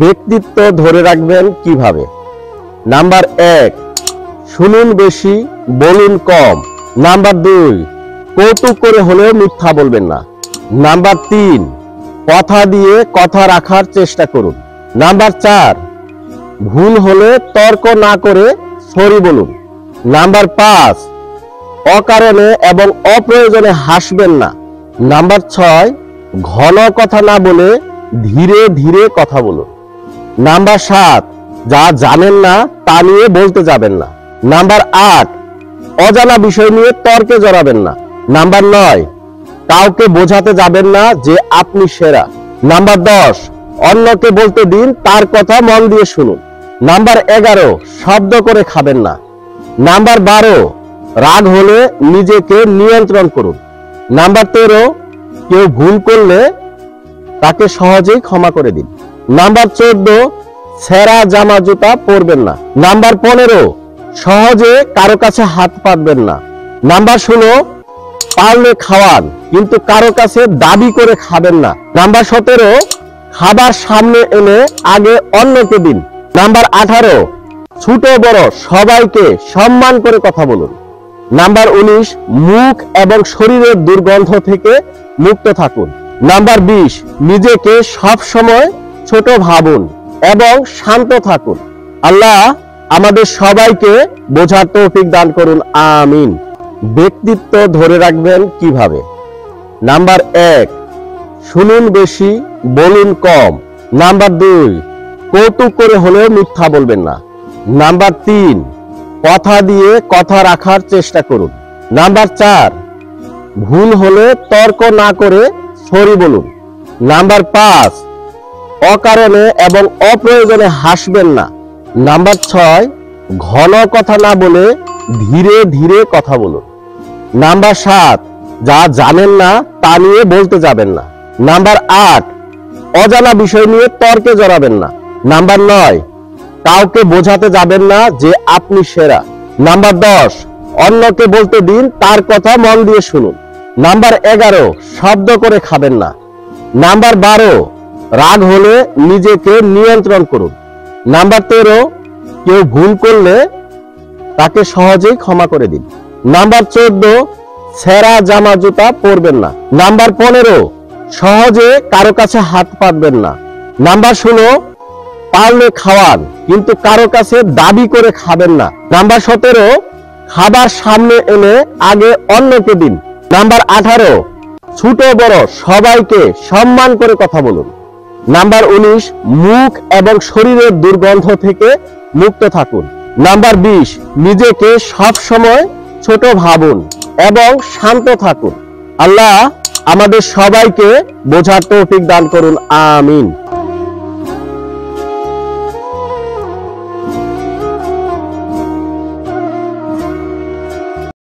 ব্যক্তিত্ব ধরে রাখবেন কিভাবে? নাম্বার 1, শুনুন বেশি, বলুন কম। নাম্বার 2, কৌতুক করে হলেও মিথ্যা বলবেন না। নাম্বার 3, কথা দিয়ে কথা রাখার চেষ্টা করুন। নাম্বার 4, ভুল হলে তর্ক না করে সরি বলুন। নাম্বার 5, অকারণে এবং অপ্রয়োজনে হাসবেন না। নাম্বার 6, ঘন কথা না বলে ধীরে ধীরে কথা বলুন। নাম্বার 7, যা জানেন না তা নিয়ে বলতে যাবেন না। নাম্বার 8, অজানা বিষয় নিয়ে তর্কে জড়াবেন না। নাম্বার 9, কাউকে বোঝাতে যাবেন না যে আপনি সেরা। নাম্বার 10, অন্যকে বলতে দিন, তার কথা মন দিয়ে শুনুন। নাম্বার 11, শব্দ করে খাবেন না। নাম্বার 12, রাগ হলে নিজেকে নিয়ন্ত্রণ করুন। নাম্বার 13, কেউ ভুল করলে তাকে সহজেই ক্ষমা করে দিন। নাম্বার 14, ছেঁড়া জামা জুতা পরবেন না। নাম্বার 15, সহজে কারো কাছে হাত পাতবেন না। নাম্বার 16, পারলে খাওয়ান কিন্তু কারো কাছে দাবি করে খাবেন না। নাম্বার 17, খাবার সামনে এনে আগে অন্যকে দিন। নাম্বার 18, ছোট বড় সবাইকে সম্মান করে কথা বলুন। নাম্বার 19, মুখ এবং শরীরের দুর্গন্ধ থেকে মুক্ত থাকুন। নাম্বার 20, নিজেকে সব সময় ছোট ভাবুন এবং শান্ত থাকুন। আল্লাহ আমাদের সবাইকে বোঝার তৌফিক দান করুন, আমিন। ব্যক্তিত্ব ধরে রাখবেন কিভাবে? নাম্বার 1, শুনুন বেশি, বলুন কম। নাম্বার 2, কৌতুক করে হলেও মিথ্যা বলবেন না। নাম্বার 3, কথা দিয়ে কথা রাখার চেষ্টা করুন। নাম্বার 4, ভুল হলে তর্ক না করে সরি বলুন। নাম্বার 5, অকারণে এবং অপ্রয়োজনে হাসবেন না। নাম্বার 6, ঘন কথা না বলে ধীরে ধীরে কথা বলুন। নাম্বার 7, যা জানেন না তা নিয়ে বলতে যাবেন না। নাম্বার 8, অজানা বিষয় নিয়ে তর্কে জড়াবেন না। নাম্বার 9, কাউকে বোঝাতে যাবেন না যে আপনি সেরা। নাম্বার 10, অন্যকে বলতে দিন, তার কথা মন দিয়ে শুনুন। নাম্বার 11, শব্দ করে খাবেন না। নাম্বার 12, রাগ হলে নিজেকে নিয়ন্ত্রণ করুন। নাম্বার 13, কেউ ভুল করলে তাকে সহজেই ক্ষমা করে দিন। নাম্বার 14, ছেঁড়া জামা জুতা পরবেন না। নাম্বার 15, সহজে কারো কাছে হাত পাতবেন না। নাম্বার 16, পারলে খাওয়ান কিন্তু কারো কাছে দাবি করে খাবেন না। নাম্বার 17, খাবার সামনে এনে আগে অন্যকে দিন। নাম্বার 18, ছোট বড় সবাইকে সম্মান করে কথা বলুন। নাম্বার 19, মুখ এবং শরীরের দুর্গন্ধ থেকে মুক্ত থাকুন। নাম্বার 20, নিজেকে সব সময় ছোট ভাবুন এবং শান্ত থাকুন। আল্লাহ আমাদের সবাইকে বোঝার তৌফিক দান করুন, আমিন।